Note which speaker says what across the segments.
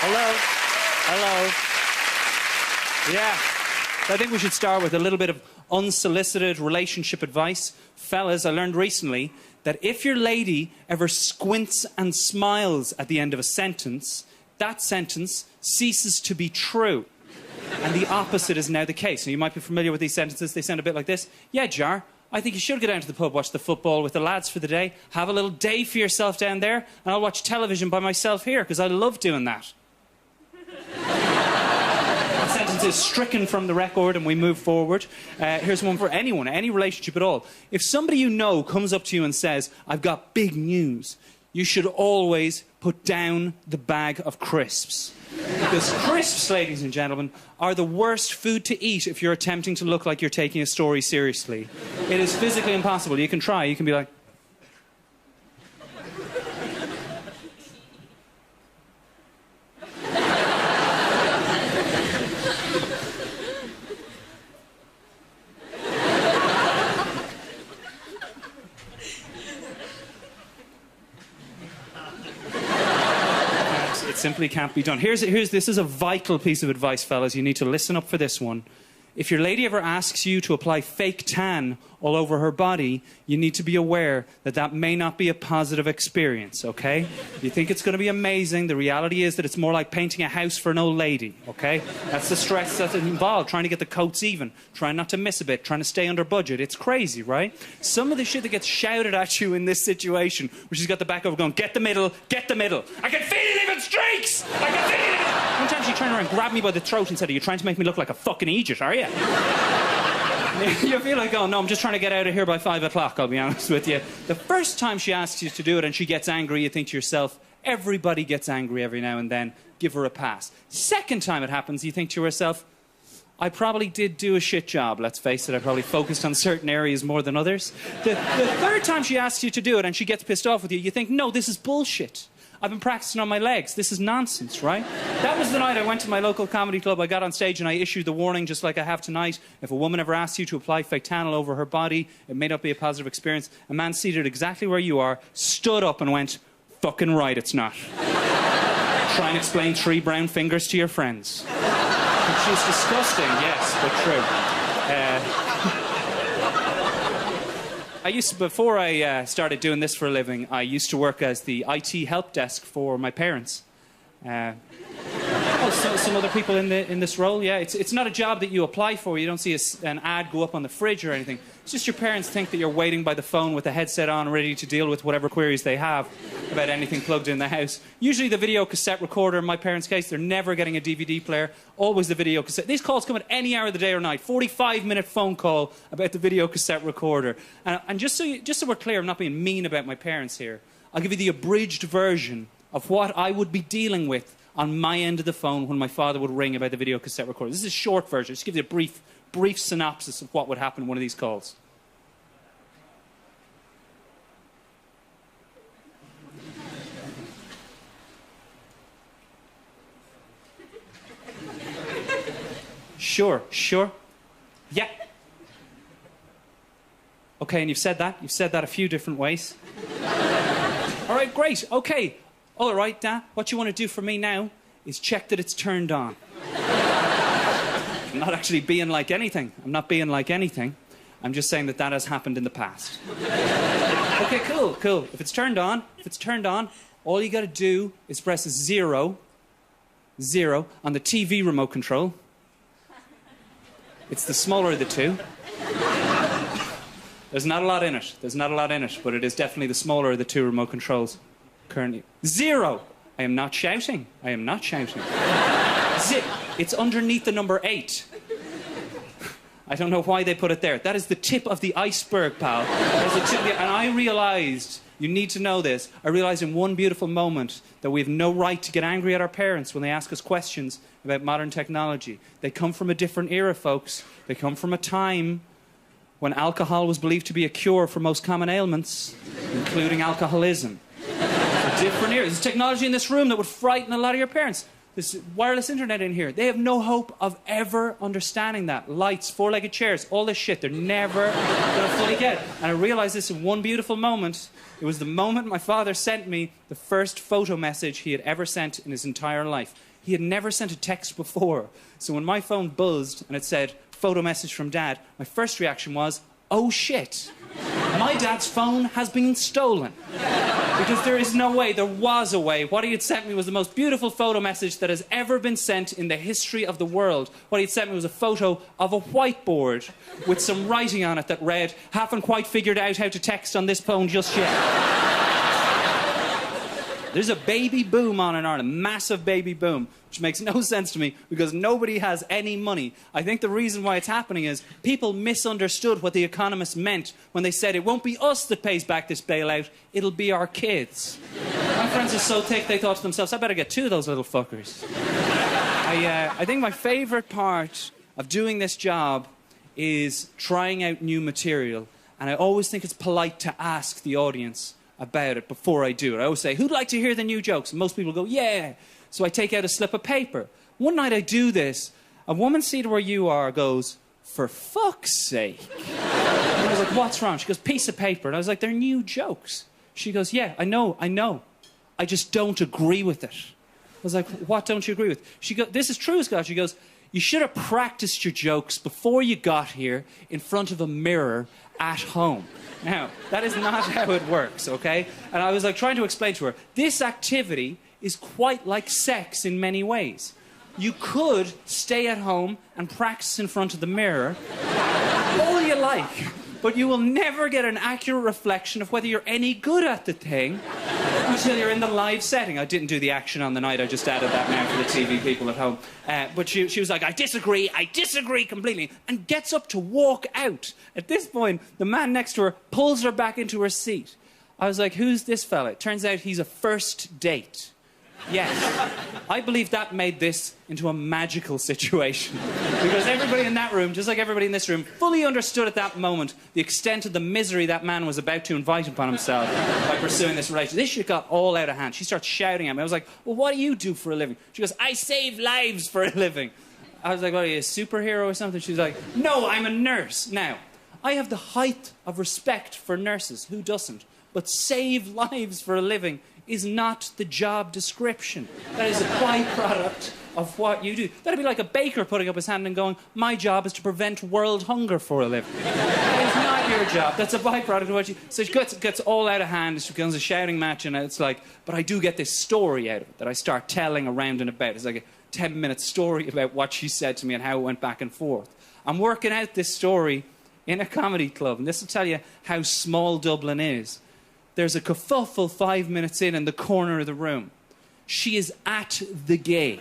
Speaker 1: Hello. Hello. Yeah. I think we should start with a little bit of unsolicited relationship advice. Fellas, I learned recently that if your lady ever squints and smiles at the end of a sentence, that sentence ceases to be true. And the opposite is now the case. Now, you might be familiar with these sentences. They sound a bit like this. Yeah, Jar, I think you should go down to the pub, watch the football with the lads for the day, have a little day for yourself down there, and I'll watch television by myself here, because I love doing that. That sentence is stricken from the record and we move forward. Here's one for anyone, any relationship at all. If somebody you know comes up to you and says, I've got big news, you should always put down the bag of crisps. Because crisps, ladies and gentlemen, are the worst food to eat if you're attempting to look like you're taking a story seriously. It is physically impossible. You can try. You can be like... It simply can't be done. This is a vital piece of advice, fellas. You need to listen up for this one. If your lady ever asks you to apply fake tan all over her body, you need to be aware that that may not be a positive experience, okay? You think it's going to be amazing. The reality is that it's more like painting a house for an old lady, okay? That's the stress that's involved, trying to get the coats even, trying not to miss a bit, trying to stay under budget. It's crazy, right? Some of the shit that gets shouted at you in this situation, where she's got the back over going, get the middle, get the middle. I can feel it even streaks! I can feel it even... One time she turned around and grabbed me by the throat and said, are you trying to make me look like a fucking Egypt, are you? You feel like, oh no, I'm just trying to get out of here by 5 o'clock, I'll be honest with you. The first time she asks you to do it and she gets angry, you think to yourself, everybody gets angry every now and then, give her a pass. Second time it happens, you think to yourself, I probably did do a shit job, let's face it. I probably focused on certain areas more than others. The third time she asks you to do it and she gets pissed off with you, you think, no, this is bullshit. I've been practicing on my legs. This is nonsense, right? That was the night I went to my local comedy club. I got on stage and I issued the warning just like I have tonight. If a woman ever asks you to apply fake tan all over her body, it may not be a positive experience. A man seated exactly where you are stood up and went, fucking right, it's not. Try and explain 3 brown fingers to your friends. Which is disgusting, yes, but true. Before I started doing this for a living, I used to work as the IT help desk for my parents. Some other people in this role, yeah. It's not a job that you apply for. You don't see an ad go up on the fridge or anything. It's just your parents think that you're waiting by the phone with the headset on, ready to deal with whatever queries they have about anything plugged in the house. Usually the video cassette recorder, in my parents' case, they're never getting a DVD player. Always the video cassette. These calls come at any hour of the day or night. 45-minute phone call about the video cassette recorder. And just so we're clear, I'm not being mean about my parents here. I'll give you the abridged version of what I would be dealing with on my end of the phone when my father would ring about the video cassette recorder. This is a short version. Just give you a brief synopsis of what would happen in one of these calls. Sure. Yeah. Okay, and you've said that a few different ways. All right, great. Okay. All right, Dad, what you want to do for me now is check that it's turned on. I'm not actually being like anything. I'm not being like anything. I'm just saying that has happened in the past. Okay, cool. If it's turned on, all you got to do is press 0 on the TV remote control. It's the smaller of the two. There's not a lot in it, but it is definitely the smaller of the 2 remote controls. Currently 0. I am not shouting. It's underneath the number 8. I don't know why they put it there. That is the tip of the iceberg, pal. And I realised, you need to know this, I realised in one beautiful moment that we have no right to get angry at our parents when they ask us questions about modern technology. They come from a different era, folks. They come from a time when alcohol was believed to be a cure for most common ailments, including alcoholism. Different era. There's technology in this room that would frighten a lot of your parents. There's wireless internet in here. They have no hope of ever understanding that. Lights, 4-legged chairs, all this shit. They're never going to fully get it. And I realised this in one beautiful moment. It was the moment my father sent me the first photo message he had ever sent in his entire life. He had never sent a text before. So when my phone buzzed and it said, photo message from Dad, my first reaction was, oh shit. My dad's phone has been stolen. Because there is no way, there was a way. What he had sent me was the most beautiful photo message that has ever been sent in the history of the world. What he had sent me was a photo of a whiteboard with some writing on it that read, haven't quite figured out how to text on this phone just yet. There's a baby boom on in Ireland, a massive baby boom, which makes no sense to me because nobody has any money. I think the reason why it's happening is people misunderstood what the economists meant when they said it won't be us that pays back this bailout, it'll be our kids. My friends are so thick they thought to themselves, I better get two of those little fuckers. I think my favourite part of doing this job is trying out new material, and I always think it's polite to ask the audience about it before I do it. I always say, who'd like to hear the new jokes? And most people go, yeah. So I take out a slip of paper. One night I do this. A woman seated where you are goes, for fuck's sake. And I was like, what's wrong? She goes, piece of paper. And I was like, they're new jokes. She goes, yeah, I know. I just don't agree with it. I was like, what don't you agree with? She goes, this is true, Scott. She goes, you should have practiced your jokes before you got here in front of a mirror at home. Now, that is not how it works, okay? And I was like trying to explain to her, this activity is quite like sex in many ways. You could stay at home and practice in front of the mirror all you like, but you will never get an accurate reflection of whether you're any good at the thing until you're in the live setting. I didn't do the action on the night, I just added that now for the TV people at home. But she was like, I disagree completely, and gets up to walk out. At this point, the man next to her pulls her back into her seat. I was like, who's this fella? It turns out he's a first date. Yes. I believe that made this into a magical situation. Because everybody in that room, just like everybody in this room, fully understood at that moment the extent of the misery that man was about to invite upon himself by pursuing this relationship. This shit got all out of hand. She starts shouting at me. I was like, well, what do you do for a living? She goes, I save lives for a living. I was like, what are you, a superhero or something? She's like, no, I'm a nurse. Now, I have the height of respect for nurses. Who doesn't? But save lives for a living is not the job description. That is a byproduct of what you do. That'd be like a baker putting up his hand and going, my job is to prevent world hunger for a living. That is not your job. That's a byproduct of what you... So it gets all out of hand. It becomes a shouting match, and it's like, but I do get this story out of it that I start telling around and about. It's like a 10-minute story about what she said to me and how it went back and forth. I'm working out this story in a comedy club, and this will tell you how small Dublin is. There's a kerfuffle 5 minutes in the corner of the room. She is at the gig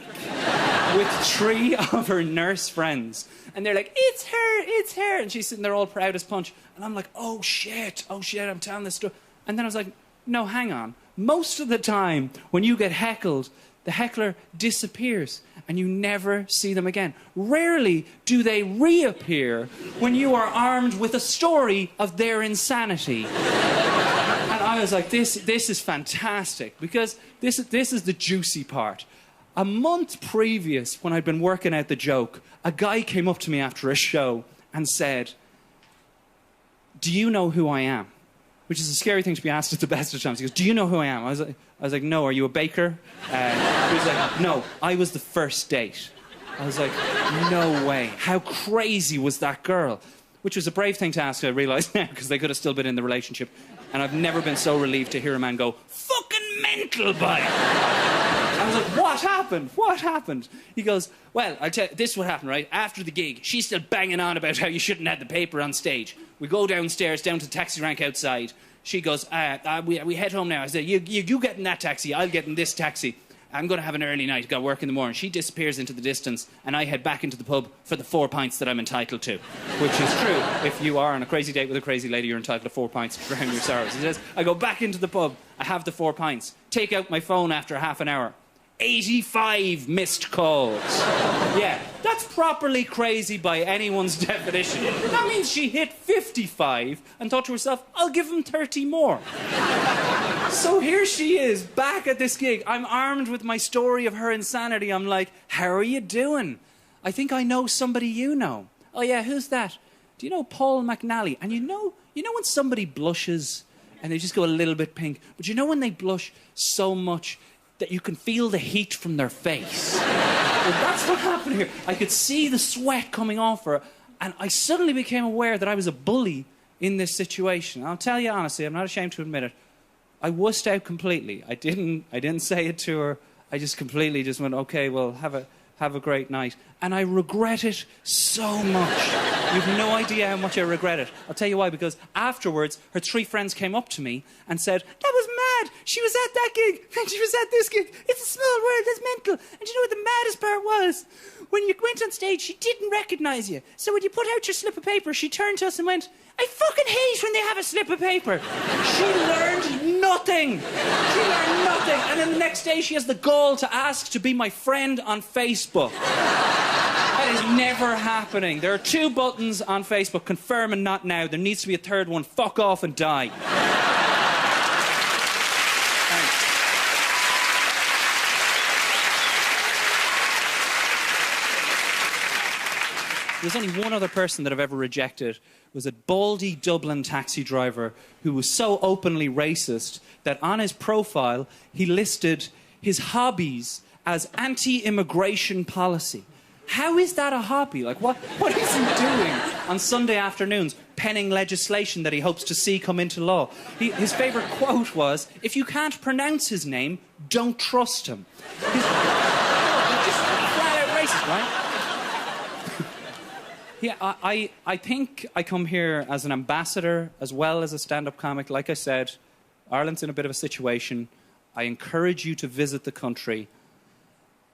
Speaker 1: with 3 of her nurse friends. And they're like, it's her. And she's sitting there all proud as punch. And I'm like, oh shit, I'm telling this story. And then I was like, no, hang on. Most of the time, when you get heckled, the heckler disappears and you never see them again. Rarely do they reappear when you are armed with a story of their insanity. I was like, this is fantastic, because this is the juicy part. A month previous, when I'd been working out the joke, a guy came up to me after a show and said, do you know who I am? Which is a scary thing to be asked at the best of times. He goes, do you know who I am? I was like, no, are you a baker? He was like, no, I was the first date. I was like, no way. How crazy was that girl? Which was a brave thing to ask, I realise now, because they could have still been in the relationship. And I've never been so relieved to hear a man go, fucking mental by it. I was like, what happened? What happened? He goes, well, I'll tell you, this is what happened, right? After the gig, she's still banging on about how you shouldn't have the paper on stage. We go downstairs, down to the taxi rank outside. She goes, we head home now. I said, you get in that taxi, I'll get in this taxi. I'm going to have an early night, got work in the morning. She disappears into the distance, and I head back into the pub for the 4 pints that I'm entitled to. Which is true. If you are on a crazy date with a crazy lady, you're entitled to 4 pints to drown your sorrows. He says, I go back into the pub, I have the 4 pints, take out my phone after half an hour. 85 missed calls. Yeah, that's properly crazy by anyone's definition. That means she hit 55 and thought to herself, I'll give him 30 more. So here she is, back at this gig. I'm armed with my story of her insanity. I'm like, how are you doing? I think I know somebody you know. Oh yeah, who's that? Do you know Paul McNally? And you know when somebody blushes and they just go a little bit pink, but you know when they blush so much that you can feel the heat from their face. Well, that's what happened here. I could see the sweat coming off her, and I suddenly became aware that I was a bully in this situation. I'll tell you honestly, I'm not ashamed to admit it. I wussed out completely. I didn't say it to her. I just completely just went, okay, well, have a great night. And I regret it so much. You've no idea how much I regret it. I'll tell you why, because afterwards, her 3 friends came up to me and said, that was mad. She was at that gig, and she was at this gig. It's a small world, that's mental. And you know what the maddest part was? When you went on stage, she didn't recognise you. So when you put out your slip of paper, she turned to us and went, I fucking hate when they have a slip of paper. She learned nothing. She learned nothing. And then the next day, she has the gall to ask to be my friend on Facebook. That is never happening. There are 2 buttons on Facebook, confirm and not now. There needs to be a 3rd one, fuck off and die. There's only one other person that I've ever rejected. It was a baldy Dublin taxi driver who was so openly racist that on his profile he listed his hobbies as anti-immigration policy. How is that a hobby? Like, what is he doing on Sunday afternoons? Penning legislation that he hopes to see come into law. His favourite quote was, if you can't pronounce his name, don't trust him. Just flat out racist, right? Yeah, I think I come here as an ambassador as well as a stand-up comic. Like I said, Ireland's in a bit of a situation. I encourage you to visit the country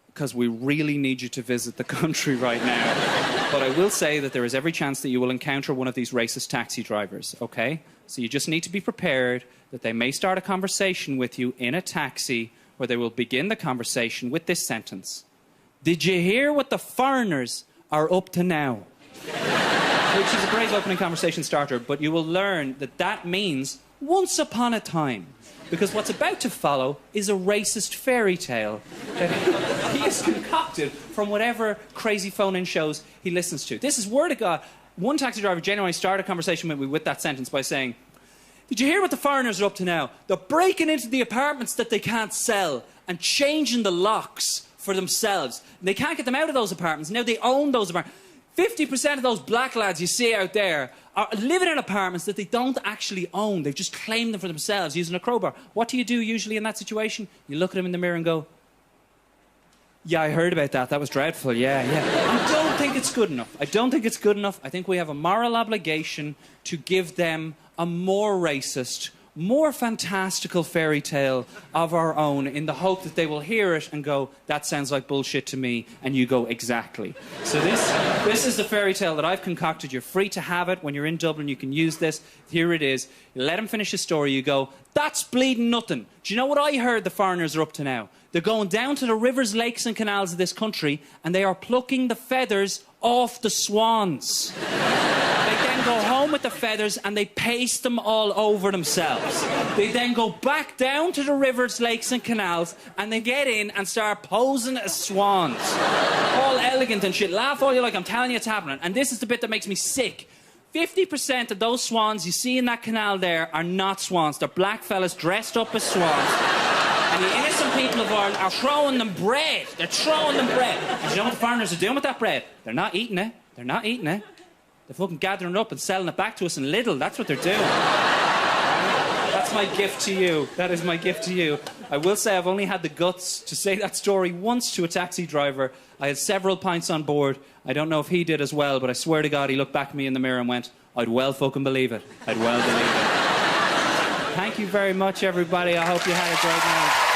Speaker 1: because we really need you to visit the country right now. But I will say that there is every chance that you will encounter one of these racist taxi drivers, okay? So you just need to be prepared that they may start a conversation with you in a taxi where they will begin the conversation with this sentence. Did you hear what the foreigners are up to now? Which is a great opening conversation starter, but you will learn that that means once upon a time. Because what's about to follow is a racist fairy tale that he has concocted from whatever crazy phone-in shows he listens to. This is word of God. One taxi driver genuinely started a conversation with me with that sentence by saying, did you hear what the foreigners are up to now? They're breaking into the apartments that they can't sell and changing the locks for themselves. And they can't get them out of those apartments. Now they own those apartments. 50% of those black lads you see out there are living in apartments that they don't actually own. They've just claimed them for themselves using a crowbar. What do you do usually in that situation? You look at them in the mirror and go, yeah, I heard about that. That was dreadful. Yeah. I don't think it's good enough. I don't think it's good enough. I think we have a moral obligation to give them a more racist, more fantastical fairy tale of our own in the hope that they will hear it and go, that sounds like bullshit to me, and you go, exactly. So this is the fairy tale that I've concocted. You're free to have it. When you're in Dublin, you can use this. Here it is. You let him finish his story. You go, that's bleeding nothing. Do you know what I heard the foreigners are up to now? They're going down to the rivers, lakes and canals of this country and they are plucking the feathers off the swans. They then go home with the feathers and they paste them all over themselves. They then go back down to the rivers, lakes and canals and they get in and start posing as swans. All elegant and shit. Laugh all you like, I'm telling you it's happening. And this is the bit that makes me sick. 50% of those swans you see in that canal there are not swans. They're black fellas dressed up as swans. And the innocent people of Ireland are throwing them bread. They're throwing them bread. And you know what the foreigners are doing with that bread? They're not eating it. They're not eating it. They're fucking gathering it up and selling it back to us in Lidl. That's what they're doing. That's my gift to you. That is my gift to you. I will say I've only had the guts to say that story once to a taxi driver. I had several pints on board. I don't know if he did as well, but I swear to God he looked back at me in the mirror and went, I'd well fucking believe it. I'd well believe it. Thank you very much, everybody. I hope you had a great night.